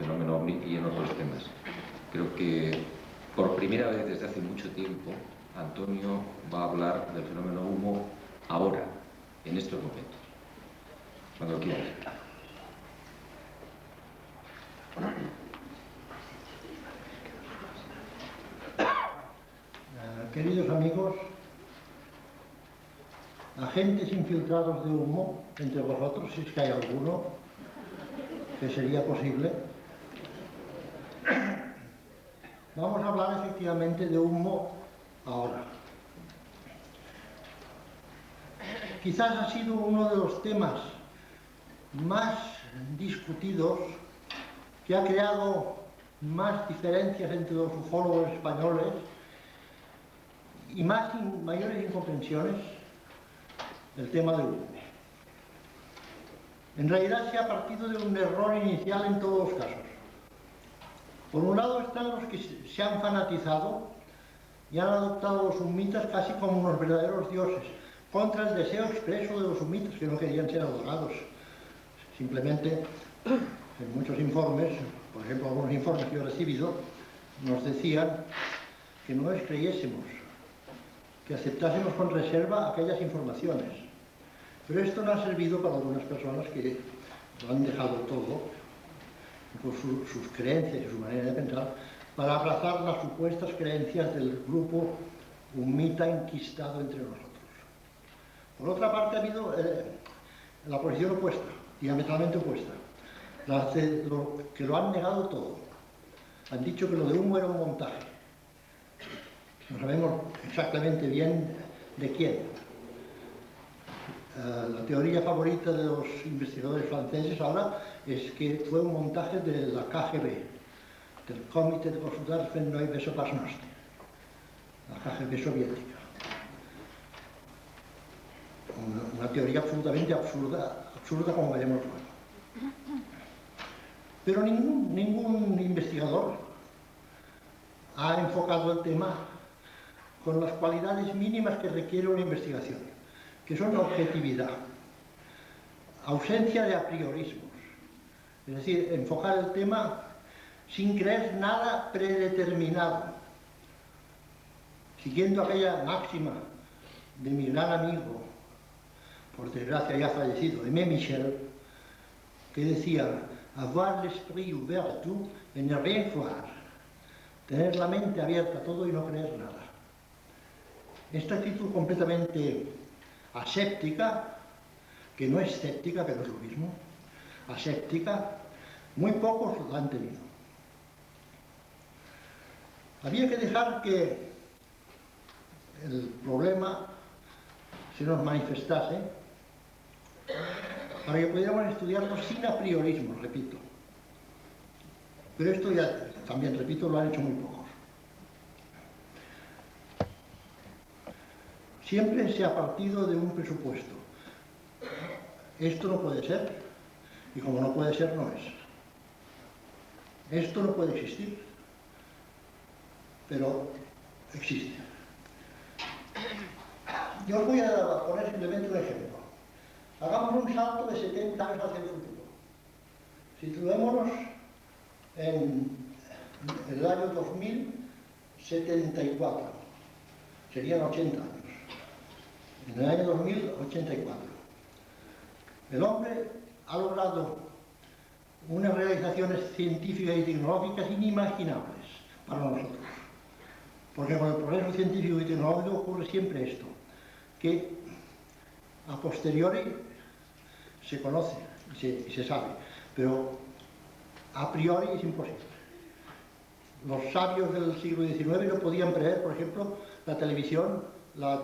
fenómeno OVNI y en otros temas. Creo que por primera vez desde hace mucho tiempo Antonio va a hablar del fenómeno humo ahora, en estos momentos. Cuando quieras. Queridos amigos, agentes infiltrados de humo entre vosotros, si es que hay alguno, que sería posible. Vamos a hablar efectivamente de humo ahora. Quizás ha sido uno de los temas más discutidos, que ha creado más diferencias entre los ufólogos españoles y mayores incomprensiones, el tema del humo. En realidad se ha partido de un error inicial en todos los casos. Por un lado están los que se han fanatizado y han adoptado los humitas casi como unos verdaderos dioses, contra el deseo expreso de los humitas, que no querían ser adorados. Simplemente, en muchos informes, por ejemplo algunos informes que yo he recibido, nos decían que no les creyésemos, que aceptásemos con reserva aquellas informaciones. Pero esto no ha servido para algunas personas que lo han dejado todo, con sus creencias y su manera de pensar, para abrazar las supuestas creencias del grupo humita enquistado entre nosotros. Por otra parte, ha habido la posición opuesta, diametralmente opuesta, que lo han negado todo. Han dicho que lo de humo era un montaje. No sabemos exactamente bien de quién. La teoría favorita de los investigadores franceses ahora es que fue un montaje de la KGB, del Comité de Gosselin y Bezopasnost, la KGB soviética. Una teoría absolutamente absurda como veremos luego. Pero ningún investigador ha enfocado el tema con las cualidades mínimas que requiere una investigación, que son objetividad, ausencia de apriorismos, es decir, enfocar el tema sin creer nada predeterminado, siguiendo aquella máxima de mi gran amigo, por desgracia ya fallecido, Aimé Michel, que decía: avoir l'esprit ouvert à tout et ne rien croire, tener la mente abierta a todo y no creer nada. Esta actitud completamente aséptica, que no es escéptica, que no es lo mismo, aséptica, muy pocos la han tenido. Había que dejar que el problema se nos manifestase para que pudiéramos estudiarlo sin apriorismo, repito. Pero esto ya, también repito, lo han hecho muy pocos. Siempre se ha partido de un presupuesto. Esto no puede ser, y como no puede ser, no es. Esto no puede existir, pero existe. Yo os voy a poner simplemente un ejemplo. Hagamos un salto de 70 años hacia el futuro. Situémonos en el año 2074. Serían 80 años. En el año 2084. El hombre ha logrado unas realizaciones científicas y tecnológicas inimaginables para nosotros. Porque con el progreso científico y tecnológico ocurre siempre esto, que a posteriori se conoce y se sabe, pero a priori es imposible. Los sabios del siglo XIX no podían prever, por ejemplo, la televisión, las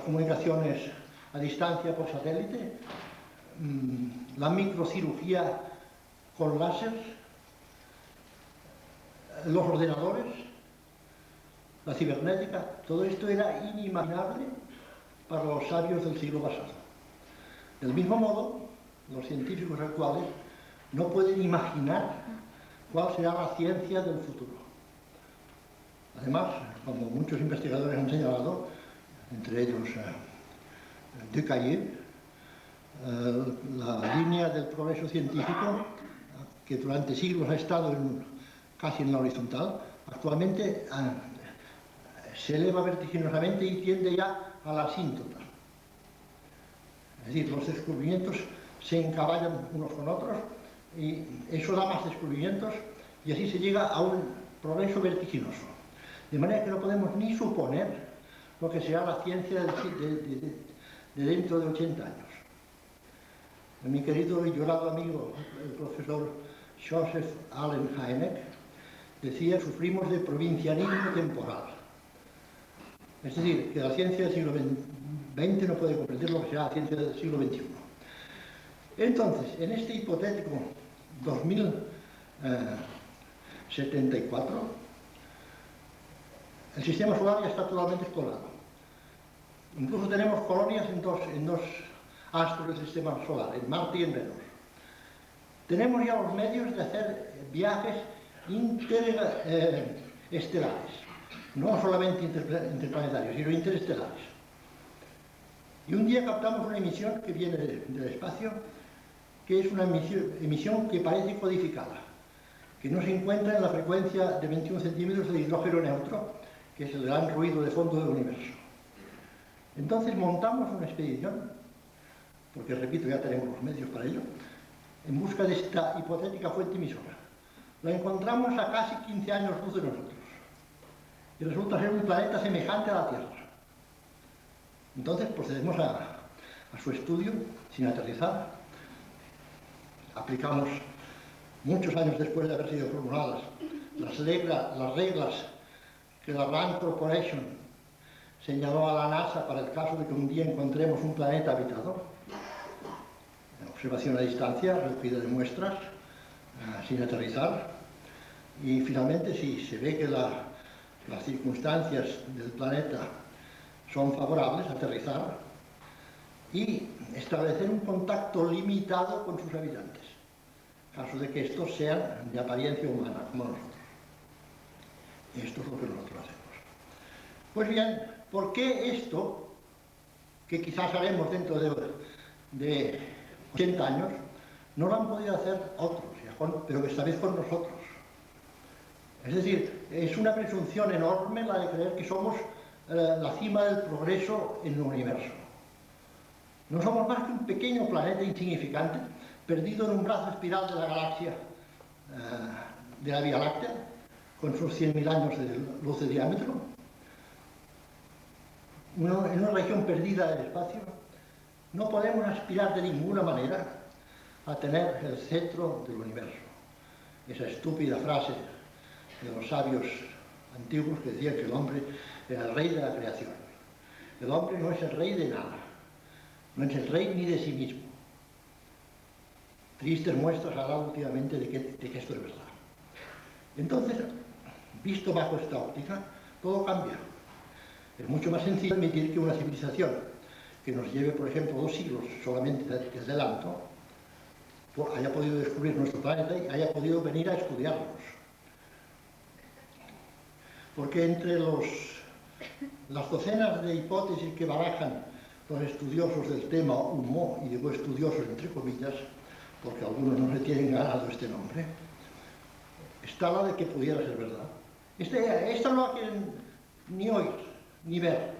comunicaciones a distancia por satélite, la microcirugía con láser, los ordenadores, la cibernética. Todo esto era inimaginable para los sabios del siglo pasado. Del mismo modo, los científicos actuales no pueden imaginar cuál será la ciencia del futuro. Además, como muchos investigadores han señalado, entre ellos Ducaillet, la línea del progreso científico que durante siglos ha estado casi en la horizontal, actualmente se eleva vertiginosamente y tiende ya a la asíntota. Es decir, los descubrimientos se encaballan unos con otros y eso da más descubrimientos y así se llega a un progreso vertiginoso. De manera que no podemos ni suponer lo que será la ciencia de dentro de 80 años. Mi querido y llorado amigo, el profesor Joseph Allen Hynek, decía: sufrimos de provincianismo temporal. Es decir, que la ciencia del siglo XX no puede comprender lo que será la ciencia del siglo XXI. Entonces, en este hipotético 2074, el sistema solar ya está totalmente explorado. Incluso tenemos colonias en dos astros del sistema solar, en Marte y en Venus. Tenemos ya los medios de hacer viajes interestelares, no solamente interplanetarios, sino interestelares. Y un día captamos una emisión que viene del espacio, que es una emisión que parece codificada, que no se encuentra en la frecuencia de 21 centímetros de hidrógeno neutro, que es el gran ruido de fondo del universo. Entonces montamos una expedición, porque repito, ya tenemos los medios para ello, en busca de esta hipotética fuente emisora. La encontramos a casi 15 años luz de nosotros, y resulta ser un planeta semejante a la Tierra. Entonces procedemos a su estudio sin aterrizar. Aplicamos, muchos años después de haber sido formuladas, las reglas que la RAND Corporation señaló a la NASA para el caso de que un día encontremos un planeta habitado. Observación a distancia, recogida de muestras, sin aterrizar. Y finalmente, si se ve que las circunstancias del planeta son favorables, aterrizar y establecer un contacto limitado con sus habitantes, en caso de que estos sean de apariencia humana, como nosotros. Y esto es lo que nosotros hacemos. Pues bien, ¿por qué esto, que quizás haremos dentro de 80 años, no lo han podido hacer otros, pero esta vez con nosotros? Es decir, es una presunción enorme la de creer que somos la cima del progreso en el universo. No somos más que un pequeño planeta insignificante, perdido en un brazo espiral de la galaxia de la Vía Láctea, con sus 100.000 años de luz de diámetro, en una región perdida del espacio. No podemos aspirar de ninguna manera a tener el cetro del universo. Esa estúpida frase de los sabios antiguos que decían que el hombre era el rey de la creación. El hombre no es el rey de nada, no es el rey ni de sí mismo. Tristes muestras ahora últimamente de que esto es verdad. Entonces, visto bajo esta óptica, todo cambia. Es mucho más sencillo admitir que una civilización que nos lleve, por ejemplo, 2 siglos solamente de adelanto, haya podido descubrir nuestro planeta y haya podido venir a estudiarnos. Porque entre las docenas de hipótesis que barajan los estudiosos del tema UMO, y digo estudiosos entre comillas, porque algunos no le tienen ganado este nombre, está la de que pudiera ser verdad. Esta no la quieren ni oír, ni ver.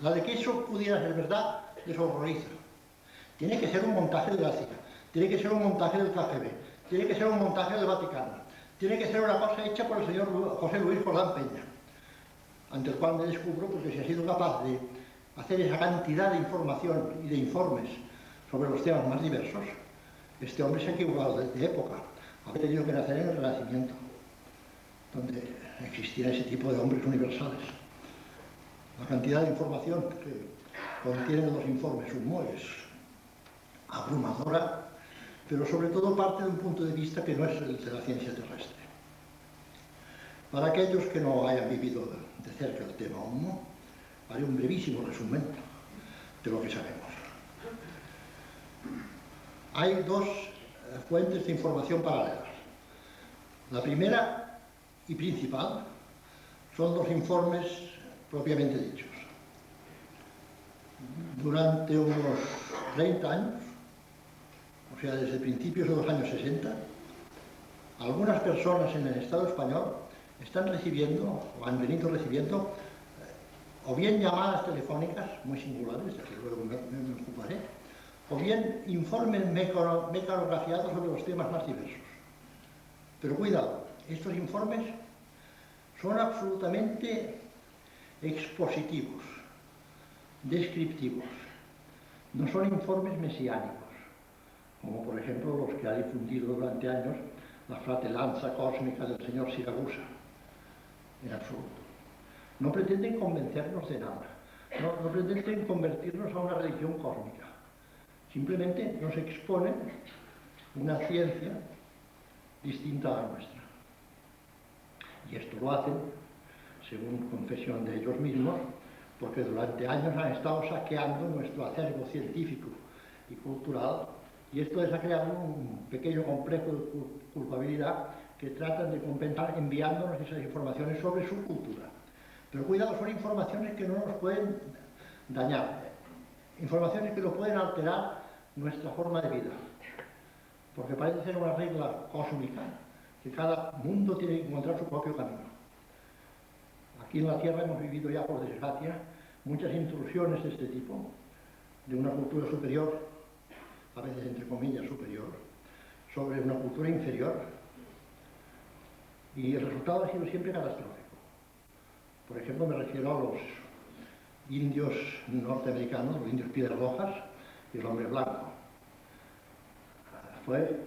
La de que eso pudiera ser verdad les horroriza. Tiene que ser un montaje de la CIA, tiene que ser un montaje del KGB, tiene que ser un montaje del Vaticano, tiene que ser una cosa hecha por el señor José Luis Jordán Peña, ante el cual me descubro porque si ha sido capaz de hacer esa cantidad de información y de informes sobre los temas más diversos, este hombre se ha equivocado de época. Ha tenido que nacer en el Renacimiento, donde existían ese tipo de hombres universales. La cantidad de información que contienen los informes UMO es abrumadora, pero sobre todo parte de un punto de vista que no es el de la ciencia terrestre. Para aquellos que no hayan vivido de cerca el tema UMO, haré un brevísimo resumen de lo que sabemos. Hay 2 fuentes de información paralelas. La primera y principal son los informes propiamente dichos. Durante unos 30 años, o sea, desde principios de los años 60, algunas personas en el Estado español están recibiendo, o han venido recibiendo, o bien llamadas telefónicas muy singulares, de que luego me ocuparé, o bien informes mecanografiados sobre los temas más diversos. Pero cuidado, estos informes son absolutamente expositivos, descriptivos, no son informes mesiánicos, como por ejemplo los que ha difundido durante años la fratelanza cósmica del señor Siragusa, en absoluto. No pretenden convencernos de nada, no pretenden convertirnos a una religión cósmica, simplemente nos exponen una ciencia distinta a la nuestra. Y esto lo hacen, según confesión de ellos mismos, porque durante años han estado saqueando nuestro acervo científico y cultural, y esto les ha creado un pequeño complejo de culpabilidad que tratan de compensar enviándonos esas informaciones sobre su cultura. Pero cuidado, son informaciones que no nos pueden dañar, informaciones que no pueden alterar nuestra forma de vida, porque parece ser una regla cósmica que cada mundo tiene que encontrar su propio camino. Aquí en la Tierra hemos vivido ya, por desgracia, muchas intrusiones de este tipo, de una cultura superior, a veces entre comillas superior, sobre una cultura inferior, y el resultado ha sido siempre catastrófico. Por ejemplo, me refiero a los indios norteamericanos, los indios piedras rojas y el hombre blanco. Fue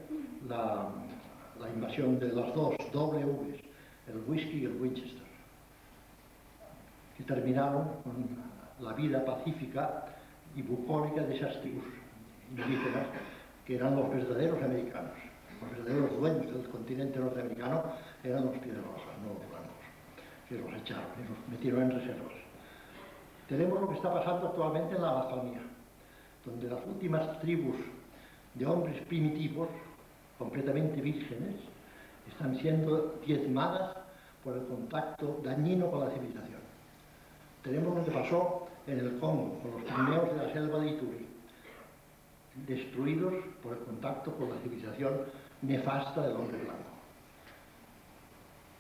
la invasión de las dos Ws, el whisky y el Winchester, que terminaron con la vida pacífica y bucólica de esas tribus indígenas que eran los verdaderos americanos. Los verdaderos dueños del continente norteamericano eran los piedras rojas, no los blancos, que los echaron y los metieron en reservas. Tenemos lo que está pasando actualmente en la Amazonía, donde las últimas tribus de hombres primitivos, completamente vírgenes, están siendo diezmadas por el contacto dañino con la civilización. Tenemos lo que pasó en el Congo, con los pigmeos de la selva de Ituri, destruidos por el contacto con la civilización nefasta del hombre blanco.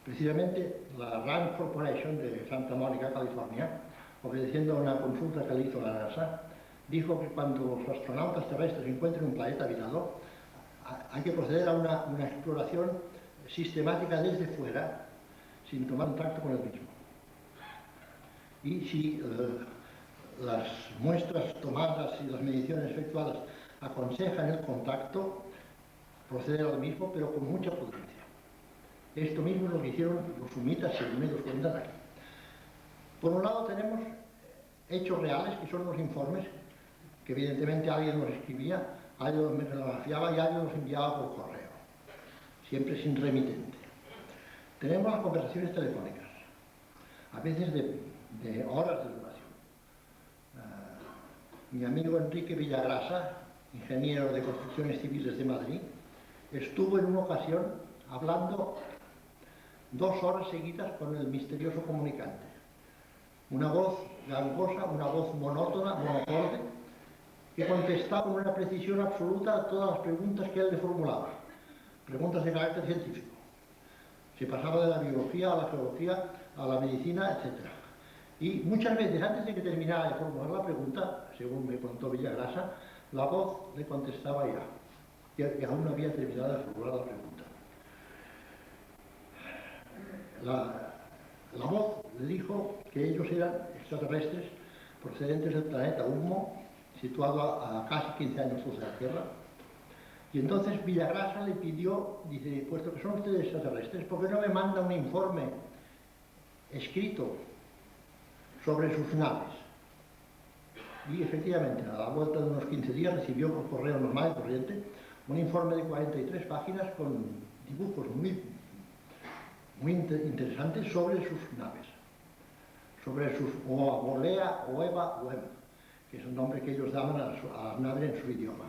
Precisamente la RAND Corporation de Santa Mónica, California, obedeciendo a una consulta que le hizo la NASA, dijo que cuando los astronautas terrestres encuentren un planeta habitado, hay que proceder a una exploración sistemática desde fuera, sin tomar contacto con el mismo. Y si las muestras tomadas y las mediciones efectuadas aconsejan el contacto, proceder al mismo, pero con mucha prudencia. Esto mismo es lo que hicieron los sumitas, según ellos cuentan aquí. Por un lado tenemos hechos reales, que son los informes, que evidentemente alguien los escribía, alguien los mecanografiaba y alguien los enviaba por correo, siempre sin remitente. Tenemos las conversaciones telefónicas, a veces de horas de duración. Mi amigo Enrique Villagrasa, ingeniero de construcciones civiles de Madrid, estuvo en una ocasión hablando 2 horas seguidas con el misterioso comunicante. Una voz gangosa, una voz monótona, monocorde, que contestaba con una precisión absoluta a todas las preguntas que él le formulaba, preguntas de carácter científico. Se pasaba de la biología a la geología, a la medicina, etc. Y muchas veces, antes de que terminara de formular la pregunta, según me contó Villagrasa, la voz le contestaba ya, que aún no había terminado de formular la pregunta. La voz le dijo que ellos eran extraterrestres procedentes del planeta Humo, situado a casi 15 años luz de la Tierra. Y entonces Villagrasa le pidió, dice, puesto que son ustedes extraterrestres, ¿por qué no me manda un informe escrito sobre sus naves? Y efectivamente, a la vuelta de unos 15 días recibió por correo normal y corriente un informe de 43 páginas con dibujos muy interesantes sobre sus naves, sobre sus Olea, Oeva, Oema, que es el nombre que ellos daban a las naves en su idioma.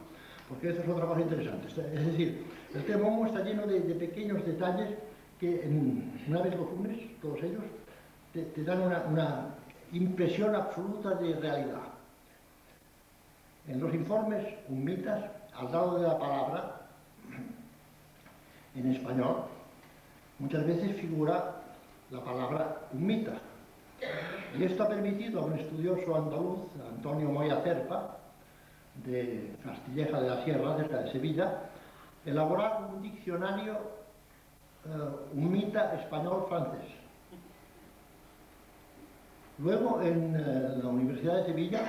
Porque esto es otra cosa interesante. Es decir, el tema Homo está lleno de pequeños detalles que, una vez los unes, todos ellos, te dan una impresión absoluta de realidad. En los informes humitas al lado de la palabra, en español, muchas veces figura la palabra humita. Y esto ha permitido a un estudioso andaluz, Antonio Moya Cerpa, de Castilleja de la Sierra, cerca de Sevilla, elaborar un diccionario humita español-francés. Luego, en la Universidad de Sevilla,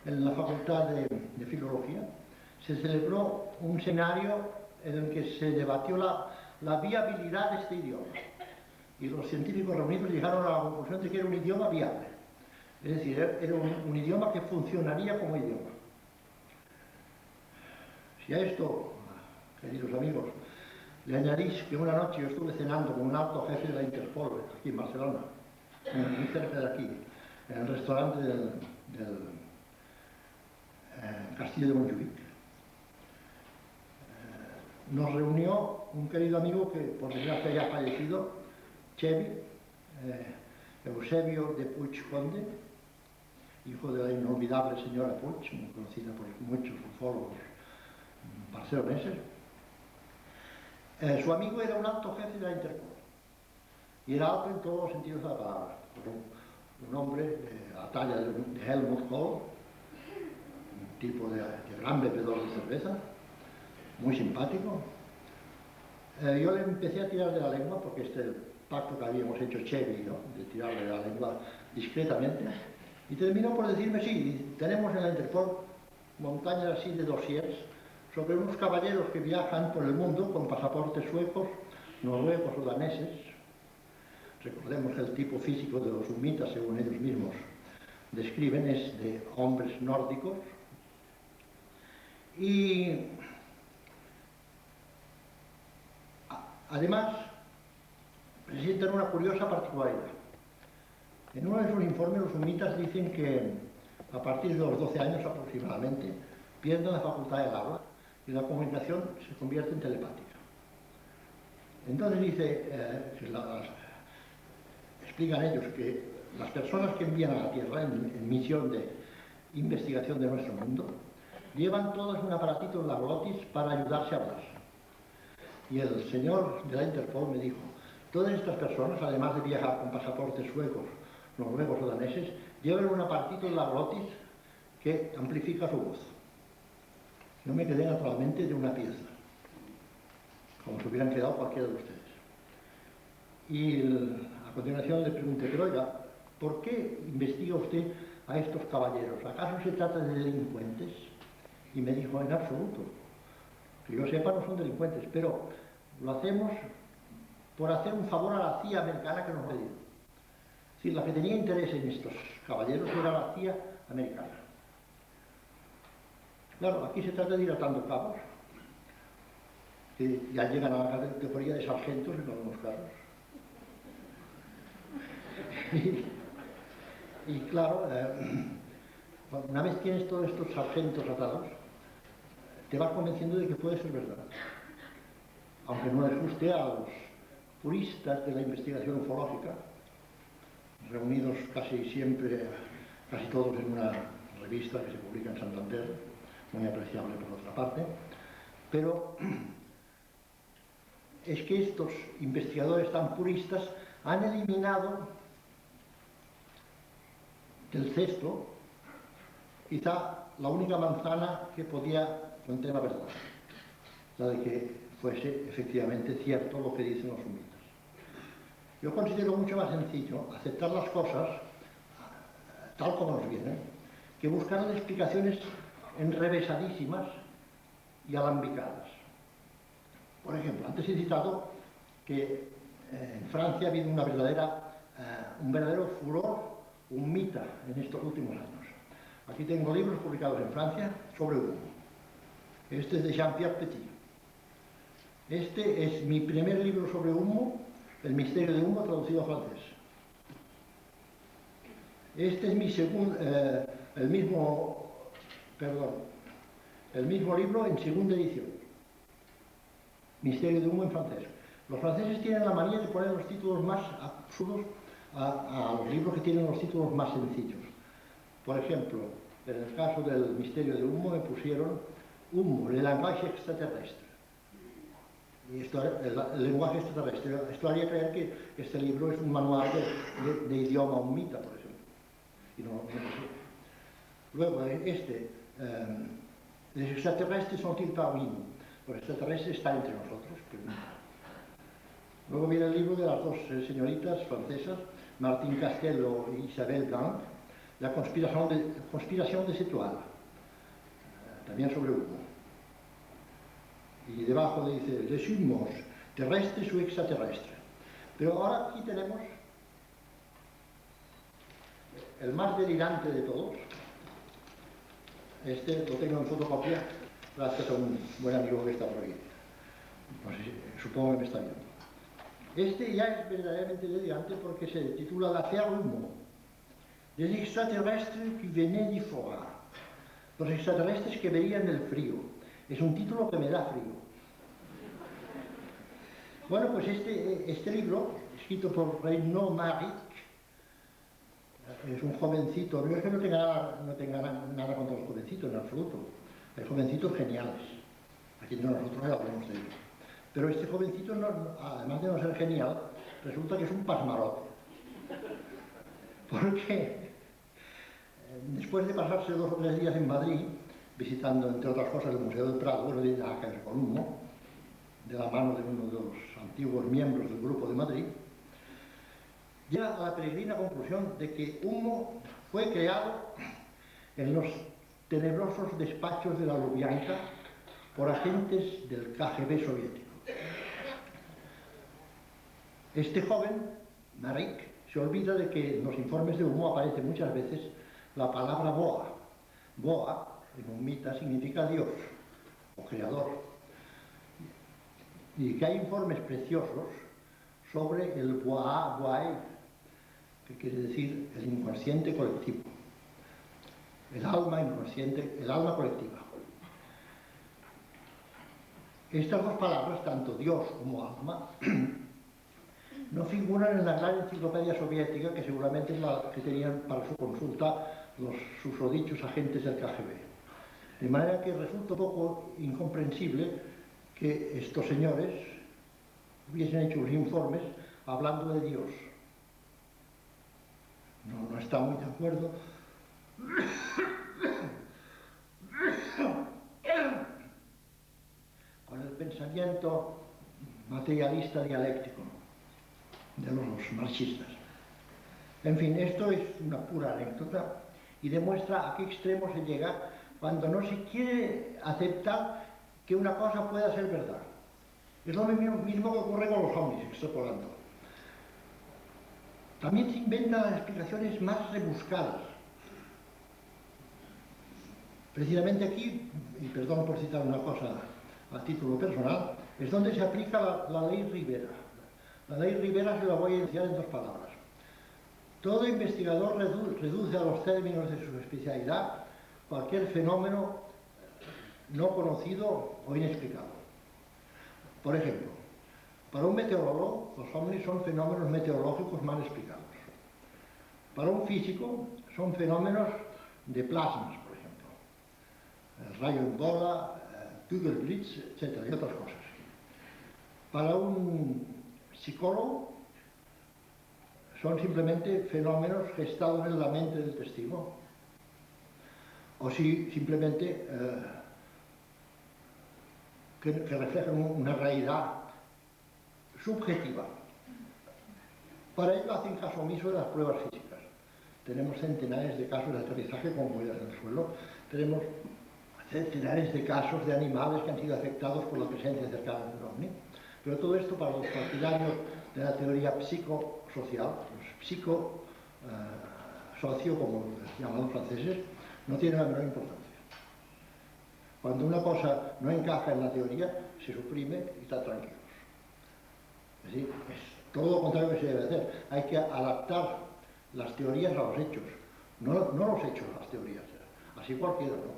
en la Facultad de Filología, se celebró un seminario en el que se debatió la viabilidad de este idioma. Y los científicos reunidos llegaron a la conclusión de que era un idioma viable. Es decir, era un idioma que funcionaría como idioma. Si a esto, queridos amigos, le añadís que una noche yo estuve cenando con un alto jefe de la Interpol, aquí en Barcelona, muy cerca de aquí, en el restaurante del Castillo de Montjuïc. Nos reunió un querido amigo que por desgracia ya ha fallecido, Chevy, Eusebio de Puig Conde, hijo de la inolvidable señora Puig, muy conocida por muchos ufólogos barceloneses. Su amigo era un alto jefe de la Interpol y era alto en todos los sentidos de la palabra. Un hombre a la talla de Helmut Kohl, un tipo de gran bebedor de cerveza, muy simpático. Yo le empecé a tirar de la lengua porque este pacto que habíamos hecho Chevy, ¿no?, de tirarle de la lengua discretamente, y terminó por decirme: sí, tenemos en la Interpol montañas así de dossiers sobre unos caballeros que viajan por el mundo con pasaportes suecos, noruegos o daneses. Recordemos que el tipo físico de los humitas, según ellos mismos describen, es de hombres nórdicos. Y además presentan una curiosa particularidad. En uno de sus informes los humitas dicen que a partir de los 12 años aproximadamente pierden la facultad del habla y la comunicación se convierte en telepática. Entonces explican ellos que las personas que envían a la Tierra en misión de investigación de nuestro mundo llevan todos un aparatito en la glotis para ayudarse a hablar. Y el señor de la Interpol me dijo: todas estas personas, además de viajar con pasaportes suecos, noruegos o daneses, llevan un aparatito en la glotis que amplifica su voz. Yo me quedé naturalmente de una pieza, como se hubieran quedado cualquiera de ustedes. Y a continuación le pregunté: pero oiga, ¿por qué investiga usted a estos caballeros? ¿Acaso se trata de delincuentes? Y me dijo: en absoluto. Que yo sepa, no son delincuentes, pero lo hacemos por hacer un favor a la CIA americana que nos pedido. Es decir, la que tenía interés en estos caballeros era la CIA americana. Claro, aquí se trata de ir atando cabos, que ya llegan a la categoría de sargentos en algunos casos. Y claro, una vez tienes todos estos sargentos atados, te vas convenciendo de que puede ser verdad. Aunque no les guste a los puristas de la investigación ufológica, reunidos casi siempre, casi todos en una revista que se publica en Santander, muy apreciable por otra parte, pero es que estos investigadores tan puristas han eliminado del cesto quizá la única manzana que podía contener la verdad, la de que fuese efectivamente cierto lo que dicen los humitas. Yo considero mucho más sencillo aceptar las cosas tal como nos vienen, que buscar explicaciones enrevesadísimas y alambicadas. Por ejemplo, antes he citado que en Francia ha habido un verdadero furor humita en estos últimos años. Aquí tengo libros publicados en Francia sobre humo. Este es de Jean-Pierre Petit. Este es mi primer libro sobre humo, El misterio de humo, traducido a francés. Este es mi el mismo libro en segunda edición, Misterio de humo en francés. Los franceses tienen la manía de poner los títulos más absurdos a los libros que tienen los títulos más sencillos. Por ejemplo, en el caso del misterio de humo me pusieron Humo, el lenguaje extraterrestre. Y esto, el lenguaje extraterrestre. Esto haría creer que este libro es un manual de idioma humita, por ejemplo. Y no es así. Luego, los extraterrestres sont-ils parmi nous? Los extraterrestres están entre nosotros. Luego viene el libro de las dos señoritas francesas, Martín Castello y Isabelle Gant, La conspiración de Cetuala, también sobre humo. Y debajo dice, les humos, terrestres o extraterrestres. Pero ahora aquí tenemos el más delirante de todos. Este lo tengo en fotocopia, gracias a un buen amigo que está por aquí. No sé, supongo que me está viendo. Este ya es verdaderamente delirante porque se titula La Terre Humo. Les extraterrestres qui venaient du froid. Los extraterrestres que venían del frío. Es un título que me da frío. Bueno, pues este libro, escrito por Renaud Maric, es un jovencito. No es que no tenga nada contra los jovencitos, en absoluto. Hay jovencitos geniales. Aquí entre nosotros hablamos de ellos. Pero este jovencito, además de no ser genial, resulta que es un pasmarote. Porque después de pasarse 2 o 3 días en Madrid, visitando, entre otras cosas, el Museo del Prado, bueno, de la calle con humo, de la mano de uno de los antiguos miembros del Grupo de Madrid, llega a la peregrina conclusión de que humo fue creado en los tenebrosos despachos de la Lubyanka por agentes del KGB soviético. Este joven, Maric, se olvida de que en los informes de humo aparece muchas veces la palabra Boa. Boa, en humita, significa Dios o creador. Y que hay informes preciosos sobre el Boa Boae, que quiere decir el inconsciente colectivo, el alma inconsciente, el alma colectiva. Estas dos palabras, tanto Dios como alma, no figuran en la gran enciclopedia soviética que seguramente es la que tenían para su consulta los susodichos agentes del KGB. De manera que resulta un poco incomprensible que estos señores hubiesen hecho los informes hablando de Dios. No está muy de acuerdo con el pensamiento materialista dialéctico de los marxistas. En fin, esto es una pura anécdota y demuestra a qué extremo se llega cuando no se quiere aceptar que una cosa pueda ser verdad. Es lo mismo que ocurre con los ovnis, extrapolando. También se inventan las explicaciones más rebuscadas. Precisamente aquí, y perdón por citar una cosa a título personal, es donde se aplica la ley Rivera. La ley Rivera se la voy a enunciar en 2 palabras. Todo investigador reduce a los términos de su especialidad cualquier fenómeno no conocido o inexplicado. Por ejemplo, para un meteorólogo, los ovnis son fenómenos meteorológicos mal explicados. Para un físico, son fenómenos de plasmas, por ejemplo. El rayo en bola, Kugelblitz, etc. y otras cosas. Para un psicólogo, son simplemente fenómenos gestados en la mente del testigo. O si simplemente que reflejan una realidad subjetiva. Para ello hacen caso omiso de las pruebas físicas. Tenemos centenares de casos de aterrizaje con huellas en el suelo, tenemos centenares de casos de animales que han sido afectados por la presencia cercana del ovni. Pero todo esto para los partidarios de la teoría psicosocial, los psicosocio, como los llaman los franceses, no tiene la menor importancia. Cuando una cosa no encaja en la teoría, se suprime y está tranquilos. Es decir, es todo lo contrario que se debe hacer. Hay que adaptar las teorías a los hechos, no los hechos a las teorías. Así cualquiera, ¿no?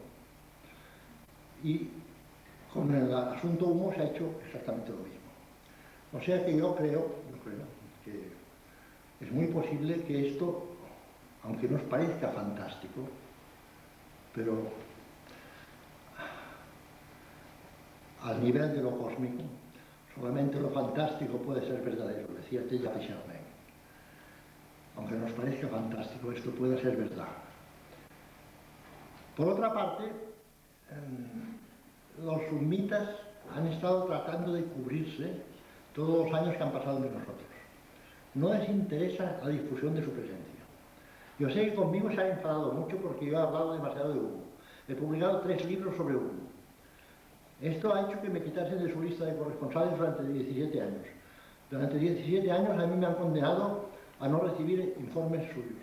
Y con el asunto humo se ha hecho exactamente lo mismo. O sea que yo creo que es muy posible que esto, aunque nos parezca fantástico, pero al nivel de lo cósmico. Solamente lo fantástico puede ser verdadero, decía Teilhard de Chardin. Aunque nos parezca fantástico, esto puede ser verdad. Por otra parte, los sumitas han estado tratando de cubrirse todos los años que han pasado entre nosotros. No les interesa la difusión de su presencia. Yo sé que conmigo se han enfadado mucho porque yo he hablado demasiado de Humo. He publicado 3 libros sobre Humo. Esto ha hecho que me quitasen de su lista de corresponsales durante 17 años. Durante 17 años a mí me han condenado a no recibir informes suyos,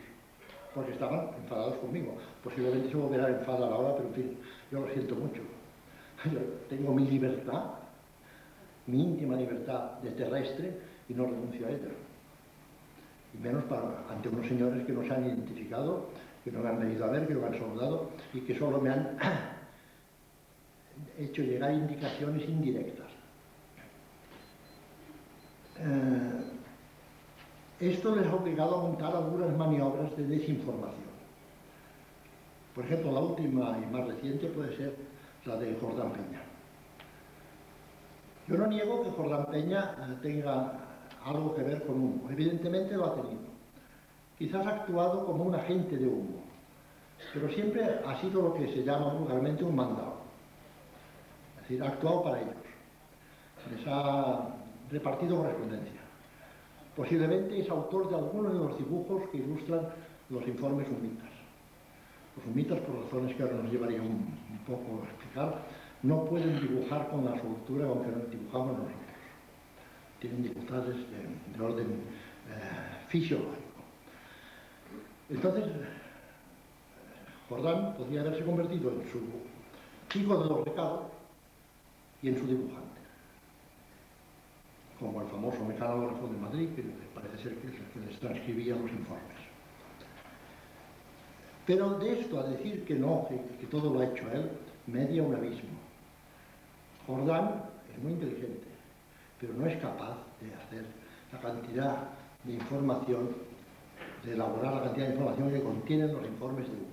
porque estaban enfadados conmigo. Posiblemente se volverán a enfadar ahora, pero en fin, yo lo siento mucho. Yo tengo mi libertad, mi íntima libertad de terrestre, y no renuncio a ella. Y menos ante unos señores que no se han identificado, que no me han venido a ver, que no me han saludado y que solo me han hecho llegar indicaciones indirectas. Esto les ha obligado a montar algunas maniobras de desinformación. Por ejemplo, la última y más reciente puede ser la de Jordán Peña. Yo no niego que Jordán Peña tenga algo que ver con Humo. Evidentemente lo ha tenido. Quizás ha actuado como un agente de Humo, pero siempre ha sido lo que se llama vulgarmente un mandado. Es decir, ha actuado para ellos. Les ha repartido correspondencia. Posiblemente es autor de algunos de los dibujos que ilustran los informes humitas. Los humitas, por razones que ahora nos llevaría un poco a explicar, no pueden dibujar con la soltura con que nos dibujamos nosotros. Tienen dificultades de orden fisiológico. Entonces, Jordán podría haberse convertido en su chico de los recados y en su dibujante. Como el famoso mecanógrafo de Madrid, que parece ser que es el que les transcribía los informes. Pero de esto a decir que no, que todo lo ha hecho él, media un abismo. Jordán es muy inteligente, pero no es capaz de hacer la cantidad de información, de elaborar la cantidad de información que contienen los informes de Humo.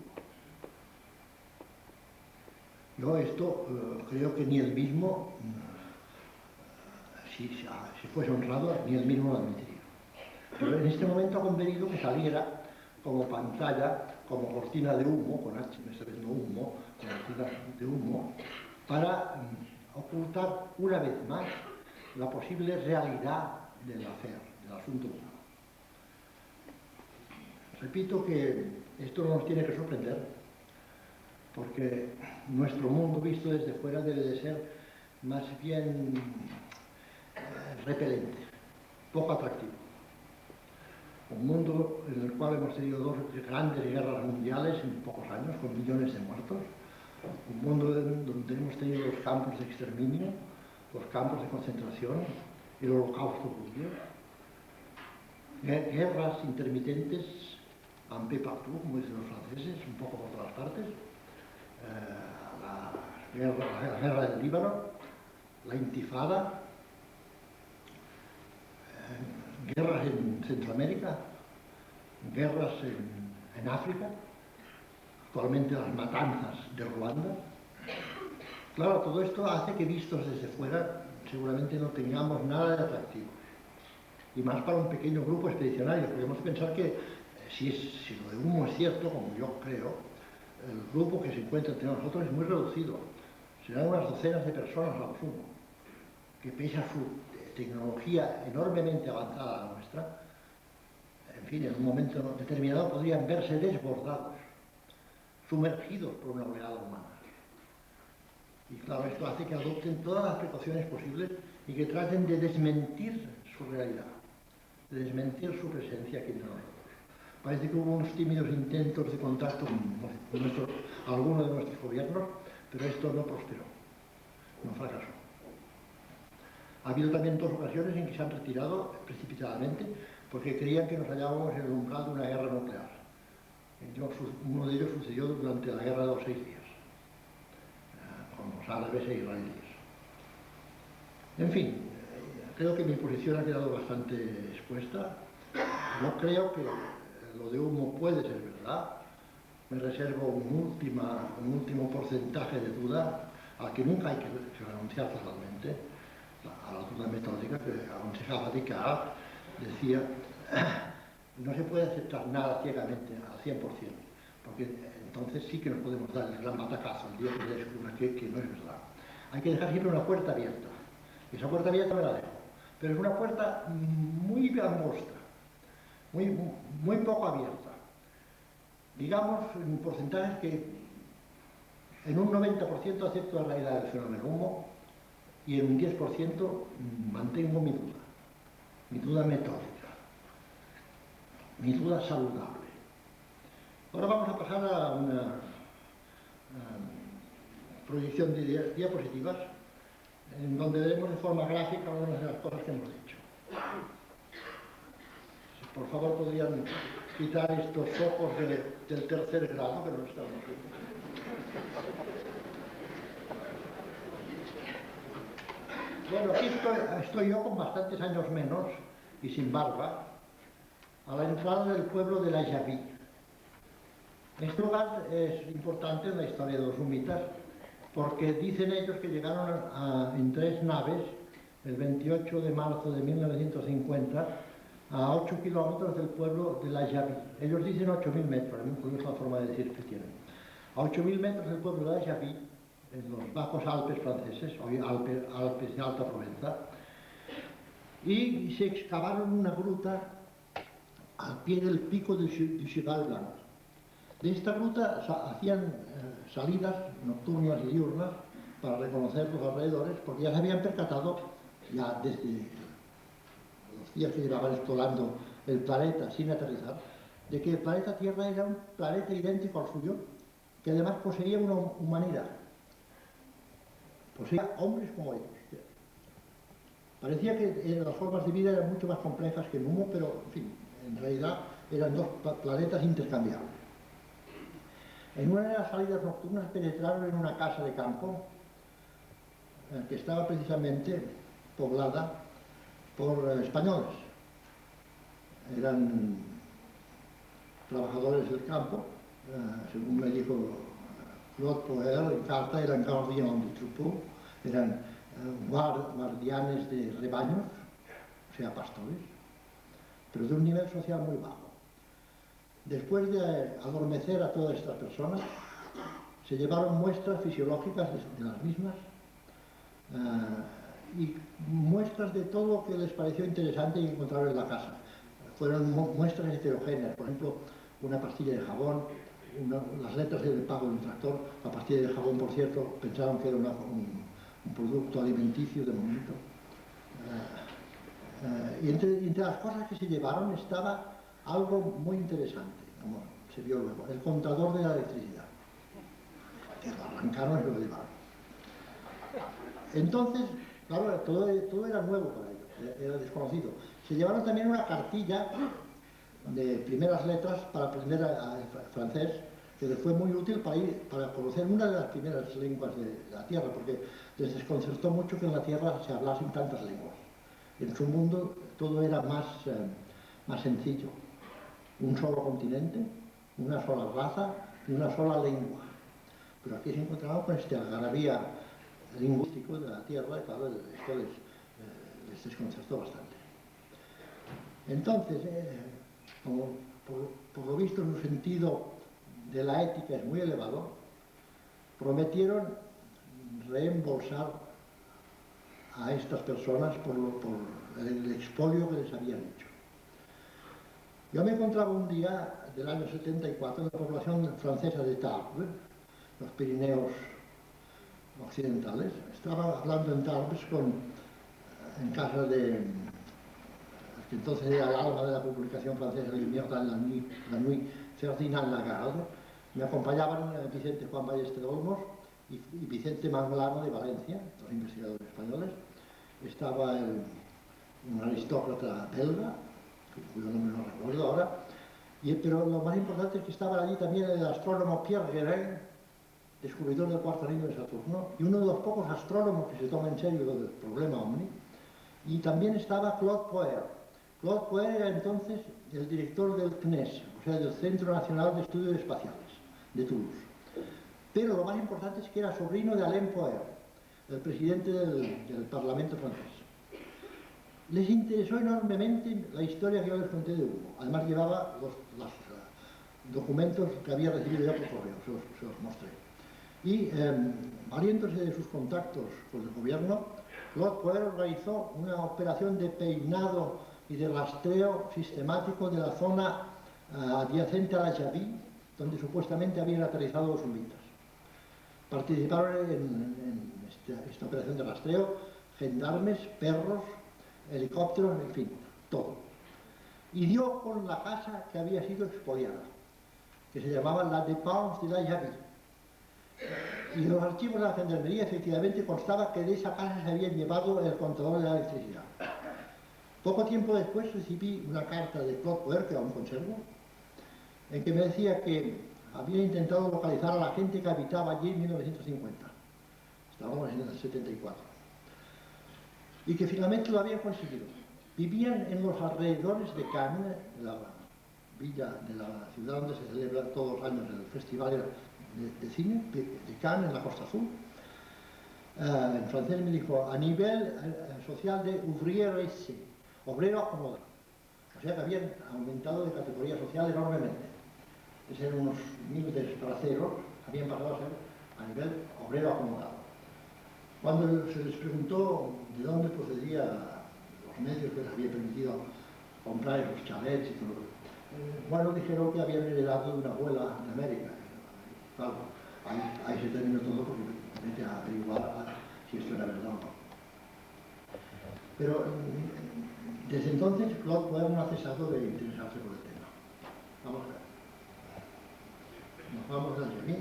Yo esto creo que ni él mismo, si fuese honrado, ni él mismo lo admitiría. Pero en este momento ha convenido que saliera como pantalla, como cortina de humo, con H, esta vez no humo, cortina de humo, para ocultar una vez más la posible realidad del asunto Humo. Repito que esto no nos tiene que sorprender, porque nuestro mundo visto desde fuera debe de ser más bien repelente, poco atractivo. Un mundo en el cual hemos tenido 2 grandes guerras mundiales en pocos años, con millones de muertos. Un mundo donde hemos tenido los campos de exterminio, los campos de concentración, el holocausto judío. Guerras intermitentes, en peu partout, como dicen los franceses, un poco por todas partes. La guerra del Líbano, la intifada, guerras en Centroamérica, guerras en África, actualmente las matanzas de Ruanda. Claro, todo esto hace que vistos desde fuera seguramente no tengamos nada de atractivo. Y más para un pequeño grupo expedicionario. Podemos pensar que si lo de Humo es cierto, como yo creo, el grupo que se encuentra entre nosotros es muy reducido. Serán unas docenas de personas a lo sumo, que pese a su tecnología enormemente avanzada a la nuestra, en fin, en un momento determinado podrían verse desbordados, sumergidos por una oleada humana. Y claro, esto hace que adopten todas las precauciones posibles y que traten de desmentir su realidad, de desmentir su presencia aquí entre nosotros. Parece que hubo unos tímidos intentos de contacto con algunos de nuestros gobiernos, pero esto no prosperó, no fracasó. Ha habido también 2 ocasiones en que se han retirado precipitadamente porque creían que nos hallábamos en el umbral de una guerra nuclear. Uno de ellos sucedió durante la guerra de los 6 días, con los árabes e israelíes. En fin, creo que mi posición ha quedado bastante expuesta. No creo que lo de Humo puede ser verdad. Me reservo un último porcentaje de duda. a la que nunca hay que renunciar totalmente, a la duda metódica que aconsejaba Descartes, decía, no se puede aceptar nada ciegamente al 100%, porque entonces sí que nos podemos dar el gran batacazo el día que se descubra que no es verdad. Hay que dejar siempre una puerta abierta. Esa puerta abierta me la dejo, pero es una puerta muy angosta, muy poco abierta. Digamos en porcentajes que en un 90% acepto la realidad del fenómeno humo y en un 10% mantengo mi duda metódica, mi duda saludable. Ahora vamos a pasar a una proyección de diapositivas en donde veremos de forma gráfica algunas de las cosas que hemos dicho. Por favor, podrían quitar estos ojos del tercer grado, que no estamos viendo. Bueno, aquí estoy yo con bastantes años menos y sin barba, a la entrada del pueblo de la Javí. Este lugar es importante en la historia de los humitas porque dicen ellos que llegaron en 3 naves el 28 de marzo de 1950 a 8 kilómetros del pueblo de la Javí. Ellos dicen 8.000 metros, es muy curiosa la forma de decir que tienen. A 8.000 metros del pueblo de la Javí, en los bajos Alpes franceses, hoy Alpes de Alta Provenza, y se excavaron una gruta al pie del pico de Cheval Blanc. De esta gruta hacían salidas nocturnas y diurnas para reconocer los alrededores, porque ya se habían percatado, ya desde los días que llevaban explorando el planeta sin aterrizar, de que el planeta Tierra era un planeta idéntico al suyo, que además poseía una humanidad, poseía hombres como ellos. Parecía que las formas de vida eran mucho más complejas que el humo, pero en fin, en realidad eran 2 planetas intercambiables. En una de las salidas nocturnas penetraron en una casa de campo que estaba precisamente poblada por españoles. Eran trabajadores del campo, según me dijo Claude Poel, en carta eran gardiens de troupeau, eran guardianes de rebaños, o sea, pastores, pero de un nivel social muy bajo. Después de adormecer a todas estas personas, se llevaron muestras fisiológicas de las mismas y muestras de todo lo que les pareció interesante y encontraron en la casa. Fueron muestras heterogéneas, por ejemplo, una pastilla de jabón, las letras del pago de un tractor. La pastilla de jabón, por cierto, pensaron que era un producto alimenticio de momento. Y entre las cosas que se llevaron estaba algo muy interesante, como se vio luego, el contador de la electricidad, que lo arrancaron y lo llevaron. Entonces, claro, todo era nuevo para ellos, era desconocido. Se llevaron también una cartilla de primeras letras para aprender francés, que les fue muy útil para conocer una de las primeras lenguas de la Tierra, porque les desconcertó mucho que en la Tierra se hablasen tantas lenguas. En su mundo todo era más sencillo. Un solo continente, una sola raza y una sola lengua. Pero aquí se encontraban con este algarabía lingüístico de la Tierra, y claro, esto les desconcertó bastante. Entonces, como por lo visto su sentido de la ética es muy elevado, prometieron reembolsar a estas personas por el expolio que les habían hecho. Yo me encontraba un día del año 74 en la población francesa de Tarbes, los Pirineos occidentales. Estaba hablando en Tarbes en casa de que entonces era el alma de la publicación francesa, Lumière dans la nuit, Ferdinand Lagarde. Me acompañaban Vicente Juan Ballester de Olmos y Vicente Manglano de Valencia, los investigadores españoles. Estaba un aristócrata belga, cuyo nombre no recuerdo ahora, pero lo más importante es que estaba allí también el astrónomo Pierre Guérin, descubridor del cuarto anillo de Saturno, y uno de los pocos astrónomos que se toma en serio el problema OVNI, y también estaba Claude Poer. Claude Poer era entonces el director del CNES, o sea, del Centro Nacional de Estudios Espaciales, de Toulouse. Pero lo más importante es que era sobrino de Alain Poher, el presidente del Parlamento francés. Les interesó enormemente la historia que yo les conté de Hugo. Además llevaba los documentos que había recibido yo por correo, se los mostré. Y valiéndose de sus contactos con el gobierno, Claude Poher organizó una operación de peinado y de rastreo sistemático de la zona adyacente a la Javí, donde supuestamente habían aterrizado los humitas. Participaron en esta operación de rastreo gendarmes, perros, helicópteros, en fin, todo. Y dio con la casa que había sido expoliada, que se llamaba La Dépense de la Javí. Y en los archivos de la gendarmería efectivamente constaba que de esa casa se habían llevado el contador de la electricidad. Poco tiempo después recibí una carta de Claude Poher, que aún conservo, en que me decía que había intentado localizar a la gente que habitaba allí en 1950. Estábamos en el 74. Y que finalmente lo habían conseguido. Vivían en los alrededores de Cannes, la villa de la ciudad donde se celebra todos los años el festival de cine de Cannes, en la Costa Azul. En francés me dijo, a nivel social de ouvrier aisé, obrero acomodado. O sea que habían aumentado de categoría social enormemente. De ser unos humildes braceros, habían pasado a ser a nivel obrero acomodado. Cuando se les preguntó de dónde procedían los medios que les había permitido comprar esos chalets y todo, bueno, dijeron que habían heredado de una abuela de América. Claro, ahí se terminó todo porque vete a averiguar si esto era verdad o no. Pero desde entonces Claude Poher no ha cesado de interesarse por el tema. Vamos a ver. Nos vamos a Javí.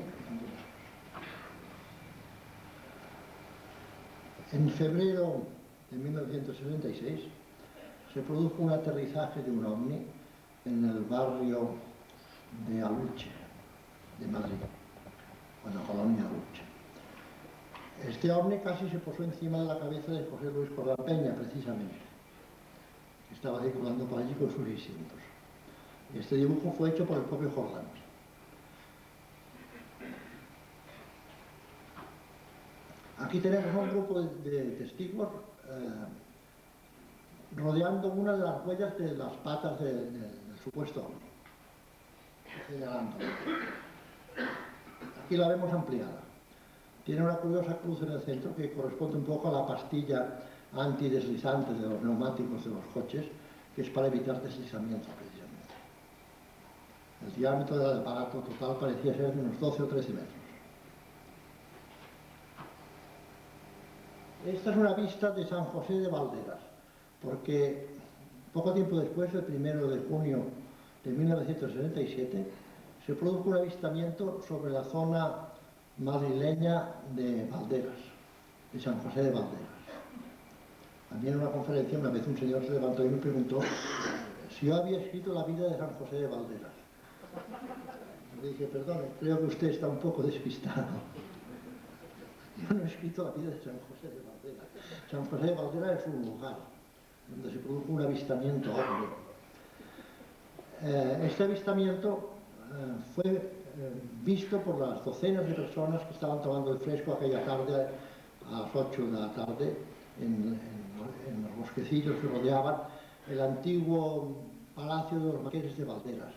En febrero de 1976 se produjo un aterrizaje de un ovni en el barrio de Aluche, de Madrid, en la colonia Aluche. Este ovni casi se posó encima de la cabeza de José Luis Cordán Peña, precisamente, que estaba circulando por allí con sus 600. Este dibujo fue hecho por el propio Jordán. Aquí tenemos un grupo de testigos rodeando una de las huellas de las patas del supuesto ovni. Aquí la vemos ampliada. Tiene una curiosa cruz en el centro que corresponde un poco a la pastilla antideslizante de los neumáticos de los coches, que es para evitar deslizamientos precisamente. El diámetro del aparato total parecía ser de unos 12 o 13 metros. Esta es una vista de San José de Valderas, porque poco tiempo después, el 1 de junio de 1977, se produjo un avistamiento sobre la zona madrileña de Valderas, de San José de Valderas. También en una conferencia una vez un señor se levantó y me preguntó si yo había escrito la vida de San José de Valderas. Le dije, perdón, creo que usted está un poco despistado. Yo no he escrito la vida de San José de Valderas. San José de Valderas es un lugar donde se produjo un avistamiento ovni. Este avistamiento fue visto por las docenas de personas que estaban tomando el fresco aquella tarde, a las 8 de la tarde, en los bosquecillos que rodeaban el antiguo Palacio de los Marqueses de Valderas,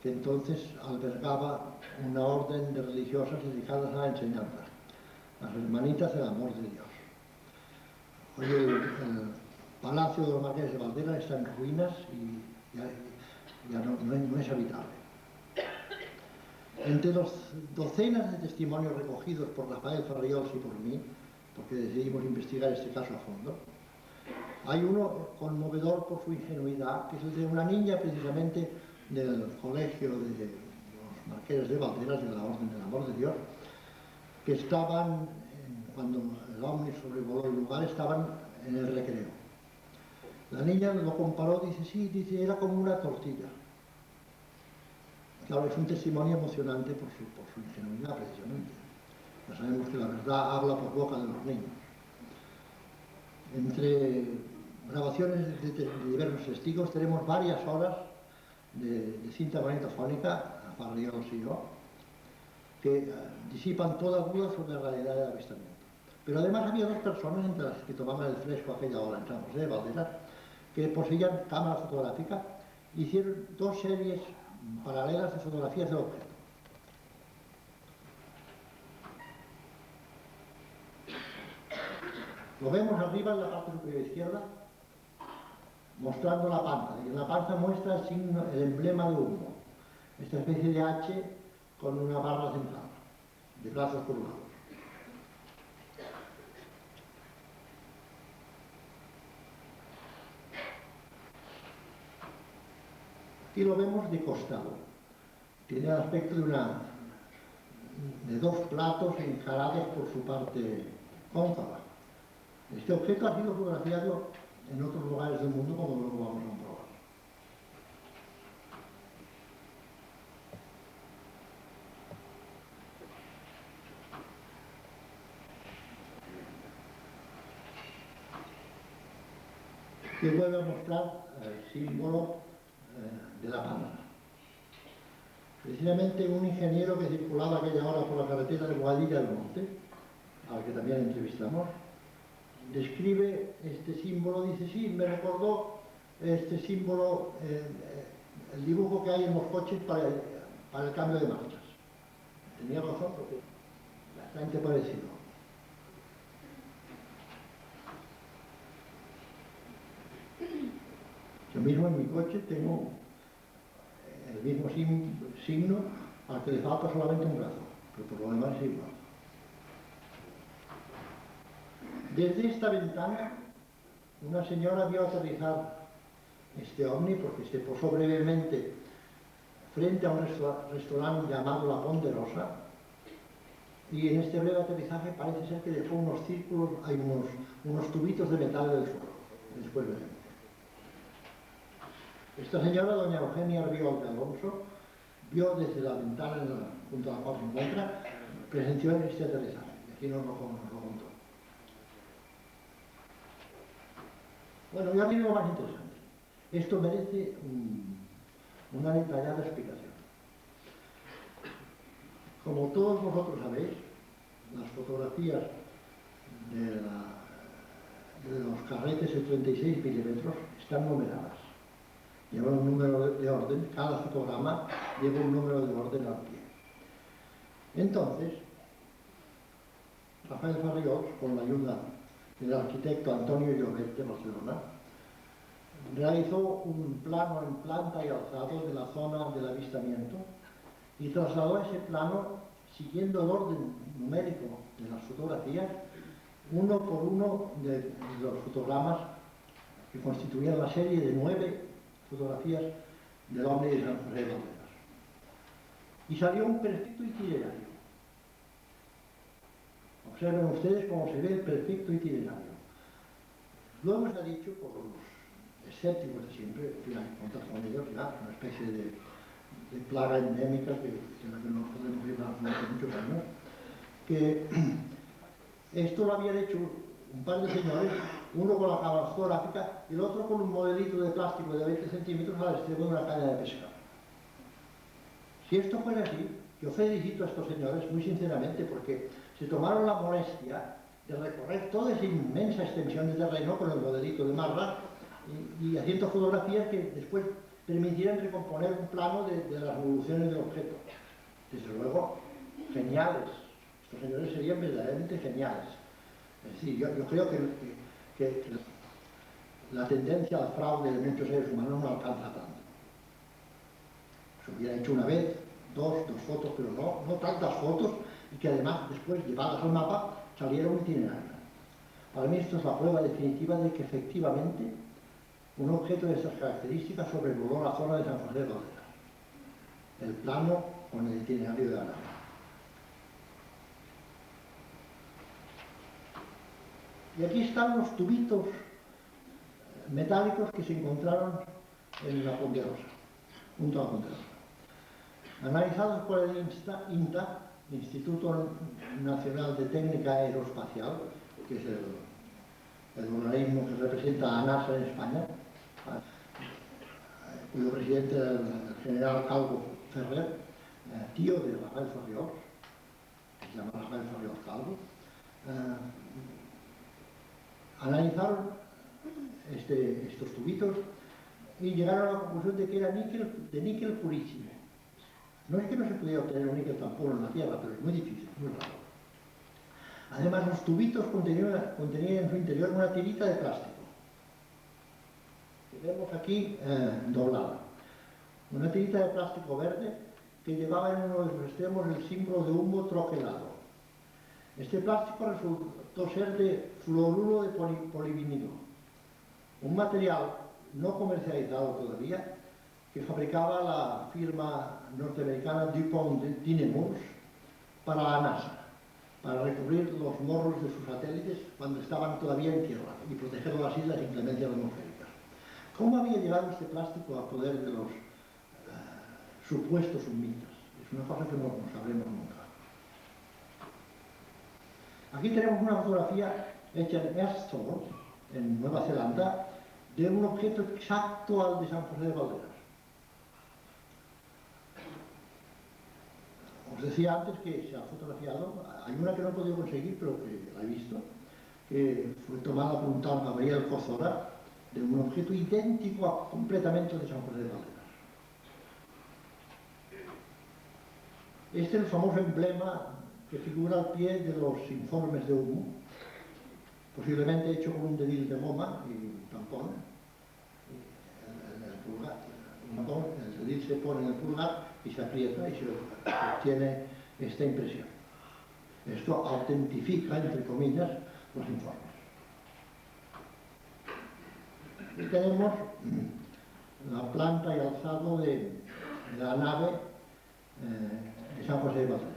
que entonces albergaba una orden de religiosas dedicadas a la enseñanza, las Hermanitas del Amor de Dios. Hoy el Palacio de los Marqueses de Valderas está en ruinas y ya no es habitable. Entre los docenas de testimonios recogidos por Rafael Farriols y por mí, porque decidimos investigar este caso a fondo, hay uno conmovedor por su ingenuidad, que es el de una niña precisamente del colegio de los Marqueses de Valderas, de la Orden del Amor de Dios, que estaban, cuando el ovni sobrevoló el lugar, estaban en el recreo. La niña lo comparó, dice, sí, dice, era como una tortilla. Claro, es un testimonio emocionante por su ingenuidad, precisamente. Ya sabemos que la verdad habla por boca de los niños. Entre grabaciones de diversos testigos tenemos varias horas de cinta magnetofónica, a Farriols y yo, que disipan toda duda sobre la realidad del avistamiento. Pero además había dos personas entre las que tomaban el fresco a aquella hora en San José de Valderas, que poseían cámara fotográfica, hicieron dos series paralelas de fotografías del objeto. Lo vemos arriba en la parte superior izquierda, mostrando la panza. Y en la panza muestra el signo, el emblema de humo, esta especie de H con una barra central, de brazos curvados. Aquí lo vemos de costado. Tiene el aspecto de dos platos encarados por su parte cóncava. Este objeto ha sido fotografiado en otros lugares del mundo, como luego vamos a comprobar. Que vuelve a mostrar el símbolo de la panza. Precisamente un ingeniero que circulaba aquella hora por la carretera de Boadilla del Monte, al que también entrevistamos, describe este símbolo, dice, sí, me recordó este símbolo, el dibujo que hay en los coches para el cambio de marchas. Tenía razón porque es bastante parecido. Yo mismo en mi coche tengo el mismo signo al que le falta solamente un brazo, pero por lo demás es igual. Desde esta ventana, una señora vio aterrizar este ovni porque se posó brevemente frente a un restaurante llamado La Ponderosa, y en este breve aterrizaje parece ser que dejó unos círculos, hay unos tubitos de metal del suelo. Después veremos. Esta señora, doña Eugenia Arriol de Alonso, vio desde la ventana junto a la cual se encuentra, presenció este aterrizaje. Aquí nos lo contó. Bueno, ya viene lo más interesante. Esto merece una detallada explicación. Como todos vosotros sabéis, las fotografías de los carretes de 36 milímetros están numeradas. Llevan un número de orden, cada fotograma lleva un número de orden al pie. Entonces, Rafael Farriós, con la ayuda del arquitecto Antonio Llobet de Barcelona, realizó un plano en planta y alzado de la zona del avistamiento y trasladó ese plano, siguiendo el orden numérico de las fotografías, uno por uno de los fotogramas que constituían la serie de 9 fotografías del ovni de San José de Valderas. Y salió un perfecto itinerario. Observen ustedes cómo se ve el perfecto itinerario. Luego se ha dicho por los escépticos de siempre, que hay que contar con ellos, ya, una especie de plaga endémica de la que no podemos llevar durante muchos años, que esto lo habían hecho un par de señores, uno con la cámara fotográfica y el otro con un modelito de plástico de 20 centímetros al extremo de una caña de pesca. Si esto fuera así, yo felicito a estos señores muy sinceramente porque se tomaron la molestia de recorrer toda esa inmensa extensión de terreno con el modelito de marra y haciendo fotografías que después permitieran recomponer un plano de las evoluciones del objeto. Desde luego, geniales. Estos señores serían verdaderamente geniales. Es decir, yo creo que la tendencia al fraude de muchos seres humanos no alcanza tanto. Se hubiera hecho una vez, dos fotos, pero no tantas fotos, y que además después, llevadas al mapa, saliera un itinerario. Para mí esto es la prueba definitiva de que efectivamente un objeto de estas características sobrevoló la zona de San José de Valderas. El plano con el itinerario de la nave. Y aquí están los tubitos metálicos que se encontraron en la Ponderosa, junto a la Ponderosa. Analizados por el INTA, Instituto Nacional de Técnica Aeroespacial, que es el organismo que representa a NASA en España, cuyo presidente es el general Calvo Ferrer, tío de Rafael Farriós, se llama Rafael Farreos Calvo, analizaron estos tubitos y llegaron a la conclusión de que era de níquel purísimo. No es que no se pudiera obtener un níquel tan puro en la Tierra, pero es muy difícil, muy raro. Además, los tubitos contenían en su interior una tirita de plástico, que vemos aquí doblada. Una tirita de plástico verde que llevaba en uno de sus extremos el símbolo de humo troquelado. Este plástico resultó ser de fluoruro de polivinilo, un material no comercializado todavía, que fabricaba la firma norteamericana DuPont de Nemours para la NASA, para recubrir los morros de sus satélites cuando estaban todavía en tierra y proteger las islas de inclemencias atmosféricas. ¿Cómo había llegado este plástico a poder de los supuestos humitas? Es una cosa que no sabremos nunca. Aquí tenemos una fotografía hecha en Earththorpe, en Nueva Zelanda, de un objeto exacto al de San José de Valderas. Os decía antes que se ha fotografiado, hay una que no he podido conseguir, pero que la he visto, que fue tomada por un tal Gabriel Cozora, de un objeto idéntico completamente de San José de Valderas. Este es el famoso emblema que figura al pie de los informes de humo, posiblemente hecho con un dedil de goma y un tampón. El dedil se pone en el pulgar y se aprieta y se obtiene esta impresión. Esto autentifica, entre comillas, los informes. Aquí tenemos la planta y alzado de la nave de San José de Valderas.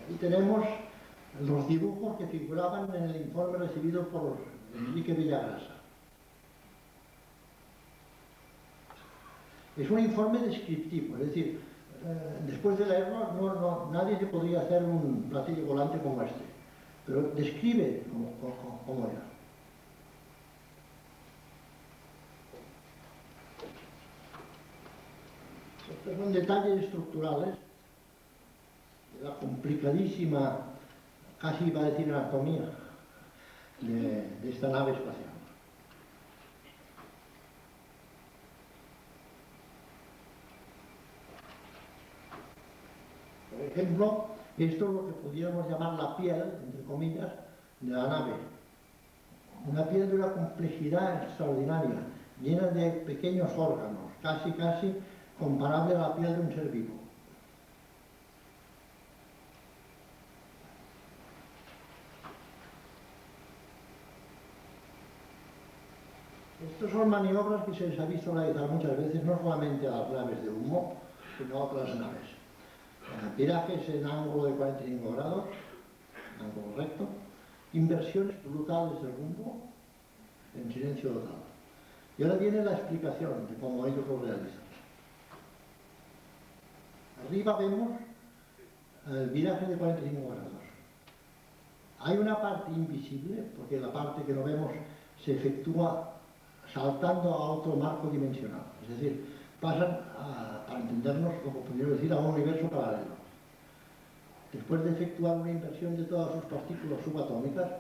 Aquí tenemos los dibujos que figuraban en el informe recibido por Enrique Villagrasa. Es un informe descriptivo, es decir, después de leerlo nadie se podría hacer un platillo volante como este, pero describe cómo era. Estos son detalles estructurales de la complicadísima, casi iba a decir anatomía, de esta nave espacial. Por ejemplo, esto es lo que podríamos llamar la piel, entre comillas, de la nave. Una piel de una complejidad extraordinaria, llena de pequeños órganos, casi comparable a la piel de un ser vivo. Estas son maniobras que se les ha visto realizar muchas veces, no solamente a las naves de humo, sino a otras naves. Virajes en ángulo de 45 grados, ángulo recto, inversiones brutales del rumbo, en silencio total. Y ahora viene la explicación de cómo ellos lo realizan. Arriba vemos el viraje de 45 grados. Hay una parte invisible, porque la parte que no vemos se efectúa saltando a otro marco dimensional. Es decir, pasan, para entendernos, como podríamos decir, a un universo paralelo. Después de efectuar una inversión de todas sus partículas subatómicas,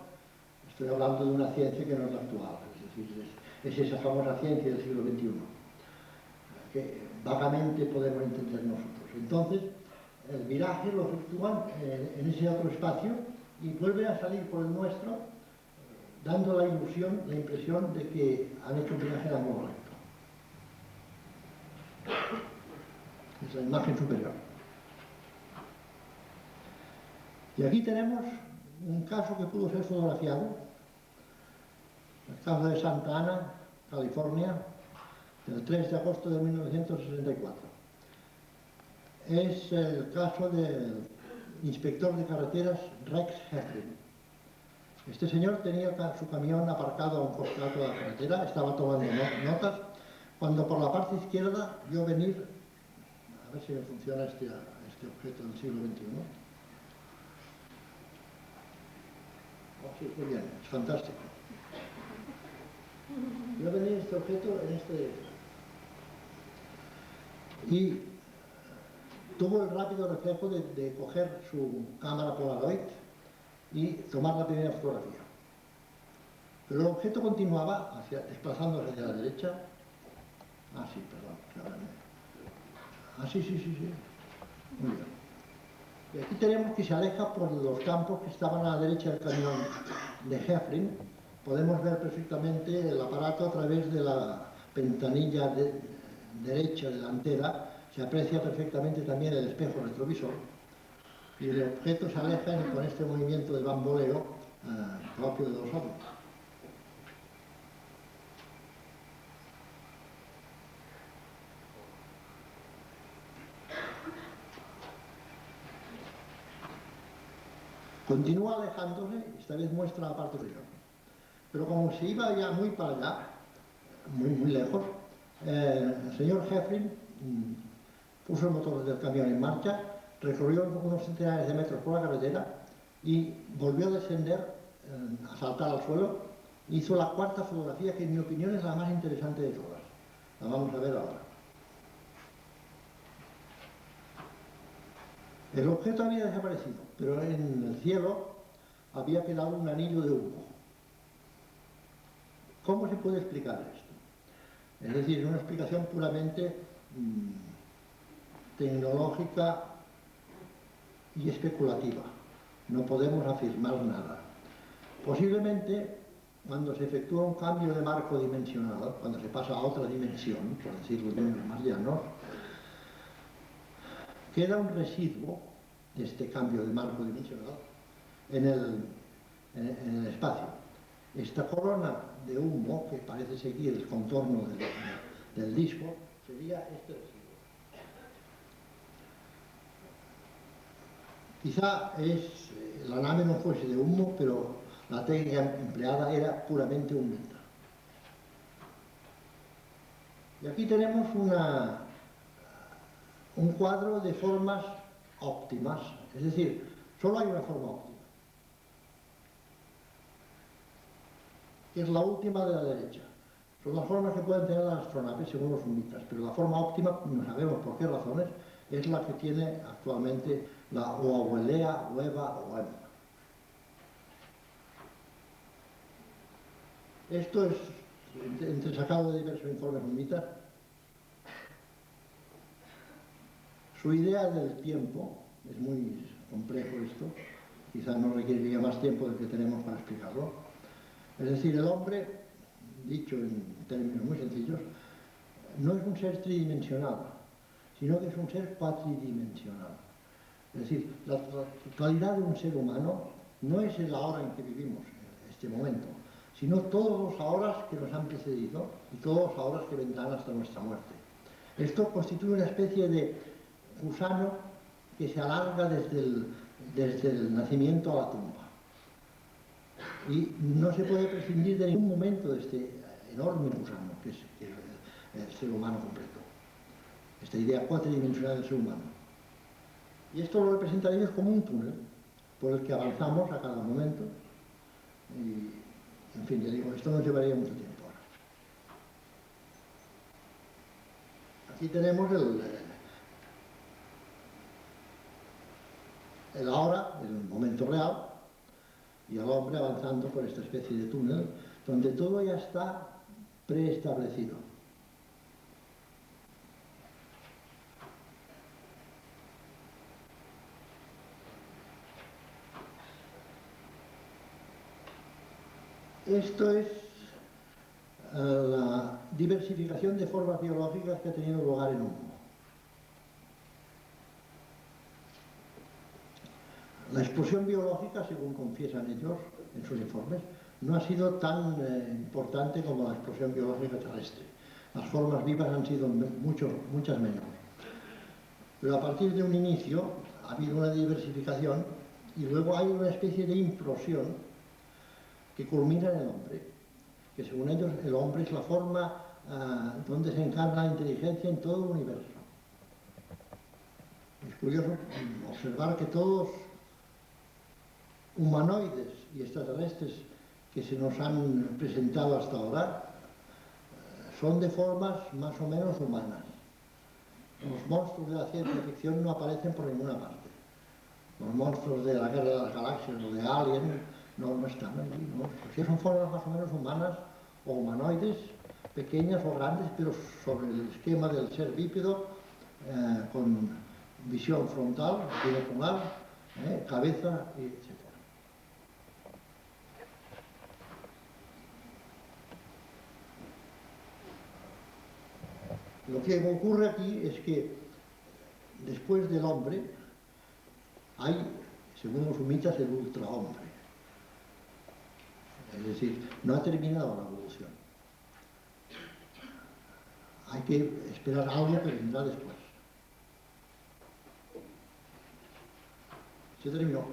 estoy hablando de una ciencia que no es la actual, es decir, es esa famosa ciencia del siglo XXI, que vagamente podemos entender nosotros. Entonces, el viraje lo efectúan en ese otro espacio y vuelven a salir por el nuestro, dando la impresión de que han hecho un viraje en ángulo recto. Es la imagen superior. Y aquí tenemos un caso que pudo ser fotografiado, el caso de Santa Ana, California, del 3 de agosto de 1964. Es el caso del inspector de carreteras Rex Heflin. Este señor tenía su camión aparcado a un costado de la carretera, estaba tomando notas, cuando por la parte izquierda vio venir, a ver si me funciona este objeto del siglo XXI. Oh, sí, muy bien, es fantástico. Vio venir este objeto en y tuvo el rápido reflejo de coger su cámara Polaroid y tomar la primera fotografía. Pero el objeto continuaba desplazándose hacia la derecha. Ah, sí, perdón. Ah, sí. Muy bien. Y aquí tenemos que se aleja por los campos que estaban a la derecha del camión de Hefrin. Podemos ver perfectamente el aparato a través de la ventanilla derecha delantera. Se aprecia perfectamente también el espejo retrovisor. Y el objeto se aleja con este movimiento de bamboleo propio de los ovnis. Continúa alejándose, esta vez muestra la parte superior. Pero como se iba ya muy para allá, muy lejos, el señor Hefrin puso el motor del camión en marcha, recorrió unos centenares de metros por la carretera y volvió a descender, a saltar al suelo. Hizo la cuarta fotografía, que en mi opinión es la más interesante de todas. La vamos a ver ahora. El objeto había desaparecido, pero en el cielo había quedado un anillo de humo. ¿Cómo se puede explicar esto? Es decir, es una explicación puramente tecnológica y especulativa. No podemos afirmar nada. Posiblemente, cuando se efectúa un cambio de marco dimensional, cuando se pasa a otra dimensión, por decirlo de términos más llanos, queda un residuo de este cambio de marco dimensional en el espacio. Esta corona de humo, que parece seguir el contorno del disco, sería este residuo. Quizá la nave no fuese de humo, pero la técnica empleada era puramente un metal. Y aquí tenemos un cuadro de formas óptimas, es decir, solo hay una forma óptima, que es la última de la derecha. Son las formas que pueden tener las astronaves según los sumitas, pero la forma óptima, no sabemos por qué razones, es la que tiene actualmente la Oawelea, Ueva o Emma. Esto es entresacado de diversos informes sumitas. Su idea del tiempo, es muy complejo esto, quizás no requeriría más tiempo del que tenemos para explicarlo. Es decir, el hombre, dicho en términos muy sencillos, no es un ser tridimensional, sino que es un ser cuatridimensional. Es decir, la totalidad de un ser humano no es el ahora en que vivimos, en este momento, sino todos los ahoras que nos han precedido y todos los ahoras que vendrán hasta nuestra muerte. Esto constituye una especie de gusano que se alarga desde el nacimiento a la tumba. Y no se puede prescindir de ningún momento de este enorme gusano que es el ser humano completo. Esta idea cuatridimensional del ser humano. Y esto lo representa ellos como un túnel por el que avanzamos a cada momento. Y, en fin, ya digo, esto nos llevaría mucho tiempo ahora. Aquí tenemos el ahora, el momento real, y al hombre avanzando por esta especie de túnel, donde todo ya está preestablecido. Esto es la diversificación de formas biológicas que ha tenido lugar en Humo. La explosión biológica, según confiesan ellos en sus informes, no ha sido tan importante como la explosión biológica terrestre. Las formas vivas han sido muchas menos. Pero a partir de un inicio ha habido una diversificación y luego hay una especie de implosión que culmina en el hombre, que según ellos el hombre es la forma donde se encarna la inteligencia en todo el universo. Es curioso observar que todos humanoides y extraterrestres que se nos han presentado hasta ahora son de formas más o menos humanas. los monstruos de la ciencia ficción no aparecen por ninguna parte. Los monstruos de la Guerra de las Galaxias o de Alien no están allí, ¿no? Pues son formas más o menos humanas o humanoides, pequeñas o grandes, pero sobre el esquema del ser bípedo, con visión frontal, binocular, cabeza, etc. Lo que ocurre aquí es que después del hombre hay, según los sumitas, el ultrahombre. Es decir, no ha terminado la evolución. Hay que esperar algo que vendrá después. Se terminó.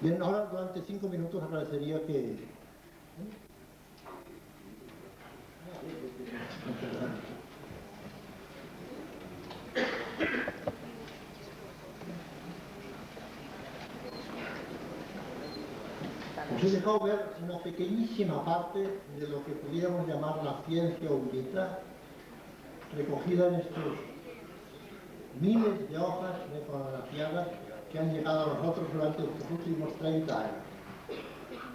Bien, ahora durante 5 minutos agradecería que... Os he dejado ver una pequeñísima parte de lo que pudiéramos llamar la ciencia humita, recogida en estos miles de hojas fotografiadas que han llegado a nosotros durante estos últimos 30 años.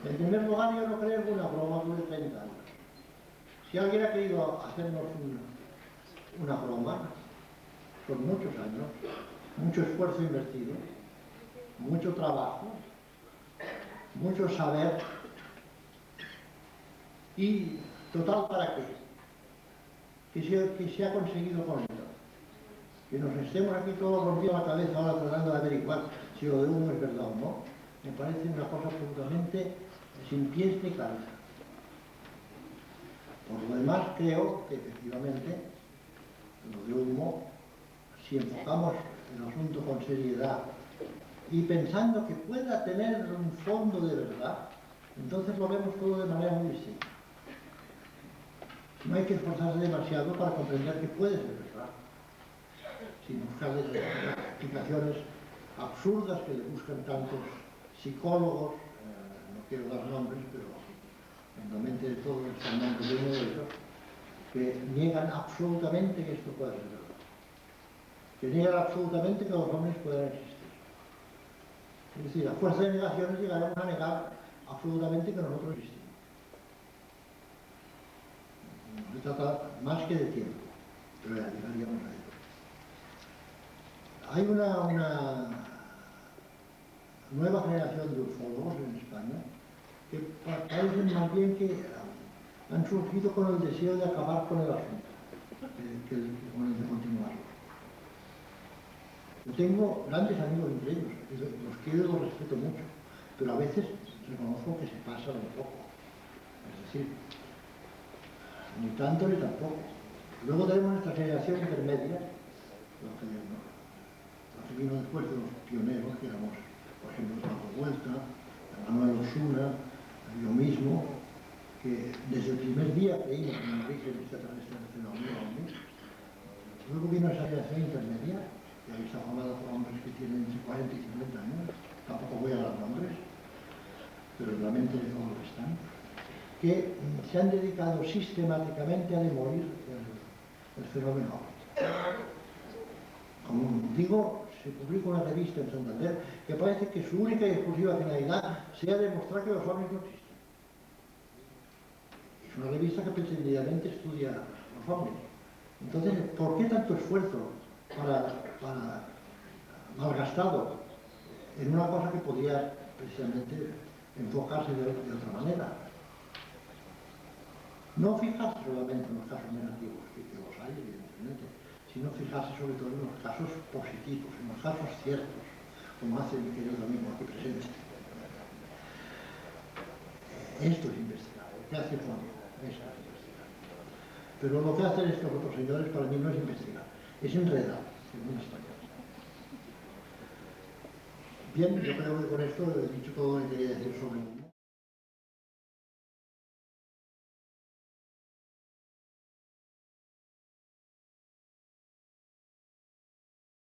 En primer lugar, yo no creo que una broma dure 30 años. Si alguien ha querido hacernos una broma, son muchos años, mucho esfuerzo invertido, mucho trabajo, mucho saber y, total, ¿para qué? ¿Qué se ha conseguido con esto? Que nos estemos aquí todos rompiendo la cabeza ahora tratando de averiguar si lo de uno es verdad o no, me parece una cosa absolutamente sin pies ni cabeza. Por lo demás, creo que efectivamente lo de humo, si enfocamos el asunto con seriedad y pensando que pueda tener un fondo de verdad, entonces lo vemos todo de manera muy distinta. No hay que esforzarse demasiado para comprender que puede ser verdad, sin buscarle explicaciones absurdas que le buscan tantos psicólogos, no quiero dar nombres, pero en la mente de todos está el nombre de uno de ellos, que niegan absolutamente que esto pueda ser verdad, que niegan absolutamente que los hombres puedan existir. Es decir, a fuerza de negaciones llegaremos a negar absolutamente que nosotros existimos. No se trata más que de tiempo, pero ya llegaríamos a ello. Hay una nueva generación de ufólogos en España que parecen más bien que han surgido con el deseo de acabar con el asunto, con el de continuarlo. Yo tengo grandes amigos entre ellos, los quiero y los respeto mucho, pero a veces reconozco que se pasan un poco. Es decir, ni tanto ni tampoco. Luego tenemos nuestra generación intermedia, lo que vino después de los pioneros, que éramos, por ejemplo, Paco Vuelta, Manuel Osuna, yo mismo, que desde el primer día creímos en el origen extraterrestre del fenómeno OVNI. Luego vino esa generación intermedia, que ahí está formada por hombres que tienen entre 40 y 50 años, tampoco voy a dar nombres, pero en la mente de todos están, que se han dedicado sistemáticamente a demolir el fenómeno OVNI. Como digo, se publica una revista en Santander que parece que su única y exclusiva finalidad sea demostrar que los ovnis no existen. Es una revista que pretendidamente estudia los ovnis. Entonces, ¿por qué tanto esfuerzo malgastado en una cosa que podría precisamente enfocarse de otra manera? No fijarse solamente en los casos negativos, que los hay, evidentemente, sino fijarse sobre todo en los casos positivos, en los casos ciertos, como hace mi querido amigo aquí presente. Esto es investigar, lo que hace Juan, eso es investigar. Pero lo que hacen estos otros señores para mí no es investigar, es enredar, según español. Bien, yo creo que con esto he dicho todo lo que quería decir sobre el humo.